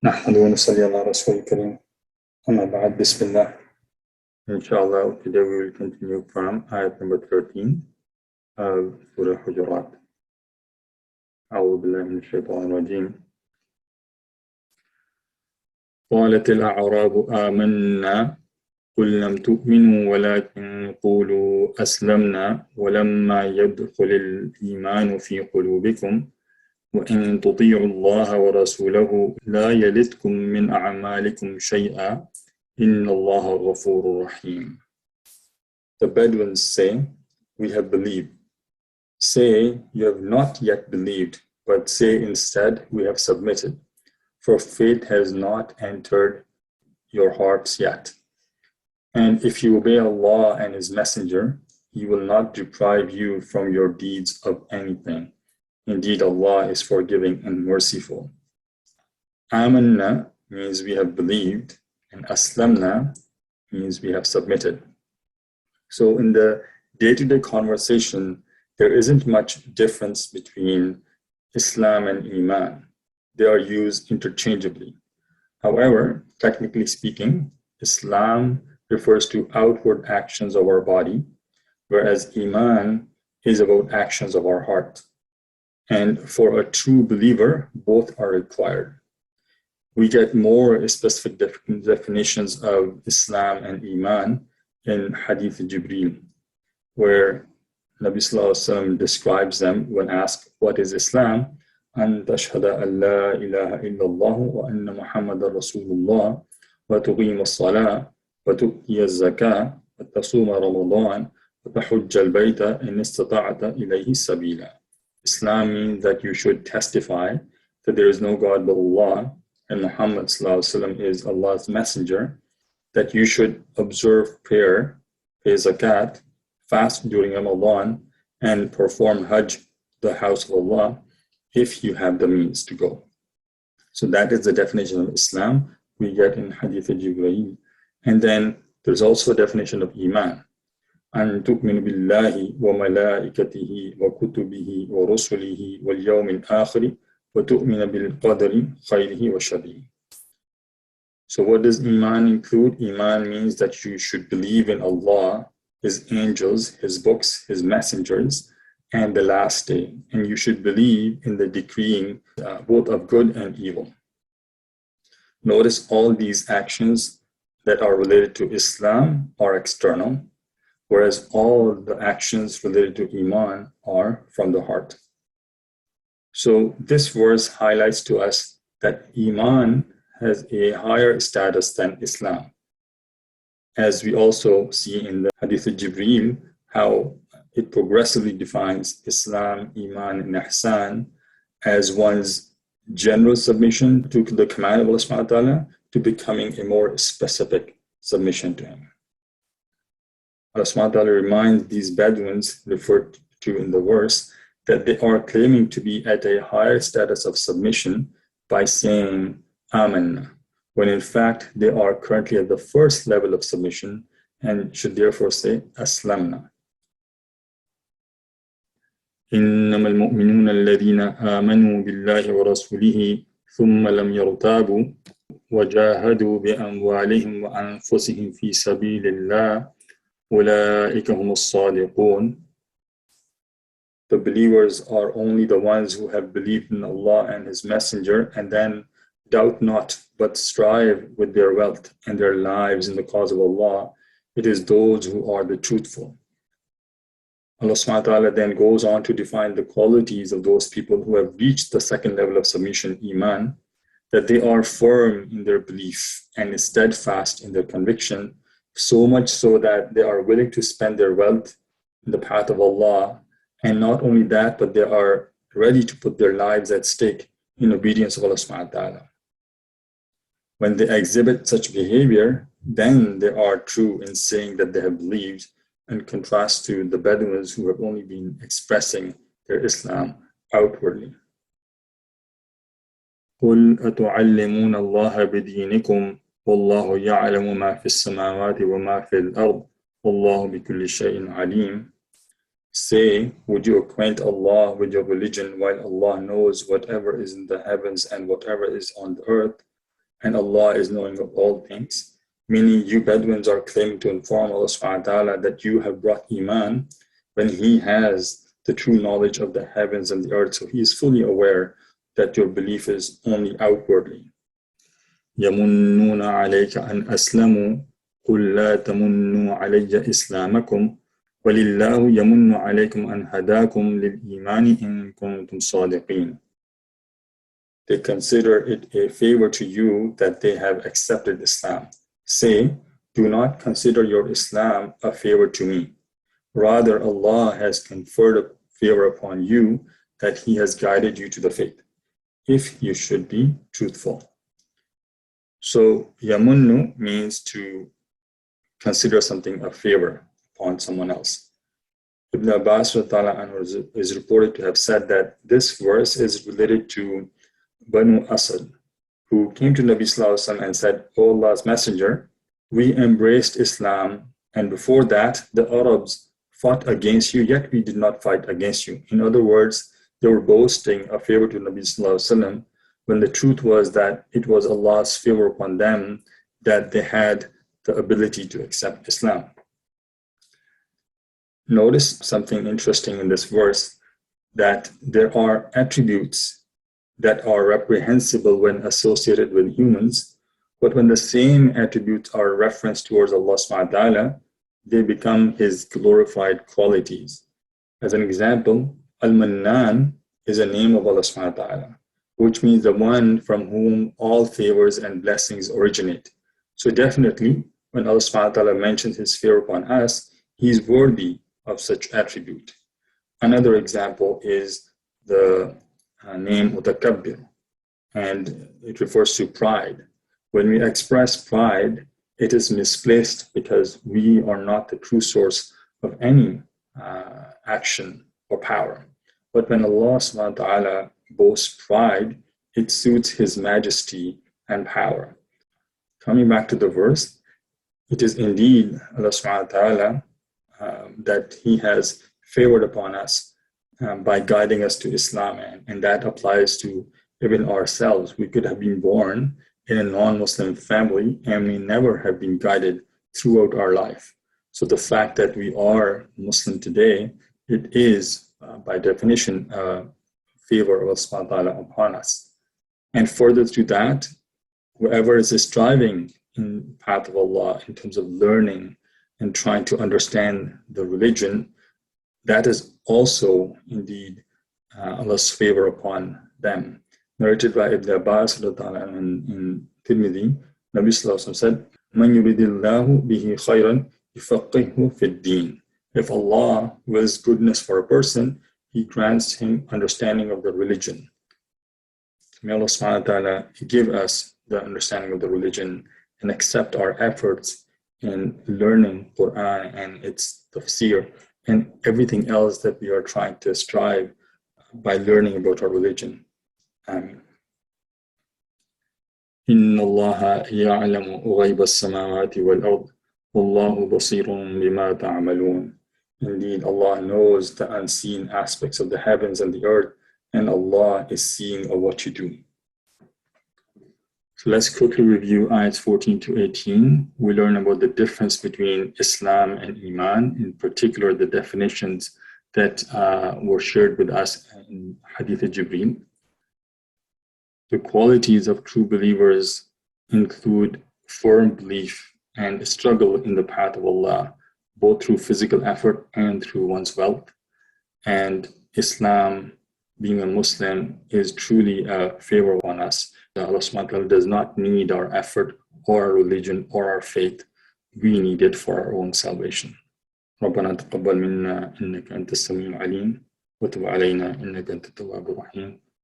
نحمد ونصلي على رسول الكريم أما بعد بسم الله. Inshallah, today we will continue from ayat number 13 of Surah Al-Hujurat. أعوذ بالله من الشيطان الرجيم. قالت الأعراب آمنا قل لم تؤمنوا ولكن قولوا أسلمنا ولما يدخل الإيمان في قلوبكم وإن تطيعوا الله ورسوله لا يلدكم من أعمالكم شيئا إن الله غفور رحيم. The Bedouins say, we have believed. Say, you have not yet believed, but say instead, we have submitted. For faith has not entered your hearts yet. And if you obey Allah and His Messenger, He will not deprive you from your deeds of anything. Indeed, Allah is forgiving and merciful. Amanna means we have believed, and aslamna means we have submitted. So in the day-to-day conversation, there isn't much difference between Islam and Iman. They are used interchangeably. However, technically speaking, Islam refers to outward actions of our body, whereas Iman is about actions of our heart. And for a true believer, both are required. We get more specific definitions of Islam and Iman in Hadith Jibreel, where Nabi Sallallahu Alaihi Wasallam describes them when asked, what is Islam? أن تشهد أن لا إله إلا الله وأن محمد رسول الله وتقيم الصلاة وتؤتي الزكاة وتصوم رمضان وتحج البيت إن استطعت إليه سبيلا. Islam means that you should testify that there is no God but Allah and Muhammad ﷺ is Allah's messenger, that you should observe prayer, pay zakat, fast during Ramadan, and perform Hajj, the house of Allah, if you have the means to go. So that is the definition of Islam we get in Hadith Jibreel. And then there's also a definition of Iman. أن تؤمن بالله وملائكته وكتبه ورسله واليوم الآخر وتؤمن بالقدر خيره وشره. So what does Iman include? Iman means that you should believe in Allah, His angels, His books, His messengers, and the last day. And you should believe in the decreeing both of good and evil. Notice all these actions that are related to Islam are external, whereas all the actions related to Iman are from the heart. So this verse highlights to us that Iman has a higher status than Islam. As we also see in the Hadith of Jibreel, how it progressively defines Islam, Iman, and Ihsan as one's general submission to the command of Allah subhanahu wa ta'ala to becoming a more specific submission to Him. Allah subhanahu wa ta'ala reminds these Bedouins referred to in the verse that they are claiming to be at a higher status of submission by saying Amanna, when in fact they are currently at the first level of submission and should therefore say Aslamna. إنما المؤمنون الذين آمنوا بالله ورسوله ثم لم يرتابوا وجاهدوا بأموالهم وأنفسهم في سبيل الله أولئك هم الصادقون. The believers are only the ones who have believed in Allah and His Messenger and then doubt not but strive with their wealth and their lives in the cause of Allah. It is those who are the truthful. Allah subhanahu wa ta'ala then goes on to define the qualities of those people who have reached the second level of submission, Iman, that they are firm in their belief and steadfast in their conviction, so much so that they are willing to spend their wealth in the path of Allah. And not only that, but they are ready to put their lives at stake in obedience of Allah subhanahu wa ta'ala. When they exhibit such behavior, then they are true in saying that they have believed, in contrast to the Bedouins who have only been expressing their Islam outwardly. قُلْ أَتُعَلِّمُونَ اللَّهَ بِدِينِكُمْ وَاللَّهُ يَعْلَمُ مَا فِي السَّمَاوَاتِ وَمَا فِي الْأَرْضِ وَاللَّهُ بِكُلِّ شَيْءٍ عَلِيمٌ. Say, would you acquaint Allah with your religion while Allah knows whatever is in the heavens and whatever is on the earth? and Allah is knowing of all things. Meaning you Bedouins are claiming to inform Allah subhanahu wa ta'ala that you have brought Iman when He has the true knowledge of the heavens and the earth. So He is fully aware that your belief is only outwardly. يَمُنُّونَ عَلَيْكَ أَنْ أَسْلَمُوا قُلْ لَا تَمُنُّوا عَلَيَّ إِسْلَامَكُمْ وَلِلَّهُ يَمُنُّ عَلَيْكُمْ أَنْ هَدَاكُمْ لِلْإِيمَانِ إِن كُنتُمْ صَادِقِينَ. They consider it a favor to you that they have accepted Islam. Say, do not consider your Islam a favor to me. Rather, Allah has conferred a favor upon you that He has guided you to the faith, if you should be truthful. So, yamunnu means to consider something a favor upon someone else. Ibn Abbas is reported to have said that this verse is related to Banu Asad, who came to Nabi Sallallahu Alaihi Wasallam and said, O Allah's Messenger, we embraced Islam, and before that, the Arabs fought against you, yet we did not fight against you. In other words, they were boasting a favor to Nabi Sallallahu Alaihi Wasallam, when the truth was that it was Allah's favor upon them that they had the ability to accept Islam. Notice something interesting in this verse, that there are attributes that are reprehensible when associated with humans, but when the same attributes are referenced towards Allah subhanahu wa ta'ala, they become His glorified qualities. As an example, Al-Mannan is a name of Allah subhanahu wa ta'ala, which means the one from whom all favors and blessings originate. So definitely, when Allah subhanahu wa ta'ala mentions His favor upon us, He is worthy of such attribute. Another example is the name Mutakabbir, and it refers to pride. When we express pride, it is misplaced because we are not the true source of any action or power. But when Allah subhanahu wa ta'ala boasts pride, it suits His majesty and power. Coming back to the verse, it is indeed Allah subhanahu wa ta'ala that He has favored upon us by guiding us to Islam, and that applies to even ourselves. We could have been born in a non-Muslim family and we never have been guided throughout our life. So the fact that we are Muslim today, it is by definition a favor of Allah subhanahu wa ta'ala upon us. And further to that, whoever is striving in the path of Allah in terms of learning and trying to understand the religion, that is also indeed Allah's favor upon them. Narrated by Ibn Abbas in Tirmidhi, Nabi Sallallahu Alaihi Wasallam said, "Man yuridillahu bihi khayran yufaqqihhu fid din." If Allah wills goodness for a person, He grants him understanding of the religion. May Allah subhanahu wa ta'ala give us the understanding of the religion and accept our efforts in learning Quran and its tafseer and everything else that we are trying to strive by learning about our religion. Amen. إن الله يعلم غيب السماوات والأرض والله بصير بما تعملون. Indeed, Allah knows the unseen aspects of the heavens and the earth, and Allah is seeing of what you do. So let's quickly review ayats 14 to 18. We learn about the difference between Islam and Iman, in particular the definitions that were shared with us in Hadith Jibreel. The qualities of true believers include firm belief and struggle in the path of Allah, both through physical effort and through one's wealth. And Islam, being a Muslim, is truly a favor on us. Allah subhanahu wa ta'ala does not need our effort or our religion or our faith. We need it for our own salvation. ربنا تقبل منا إنك أنت السميع العليم وتب علينا إنك أنت التواب الرحيم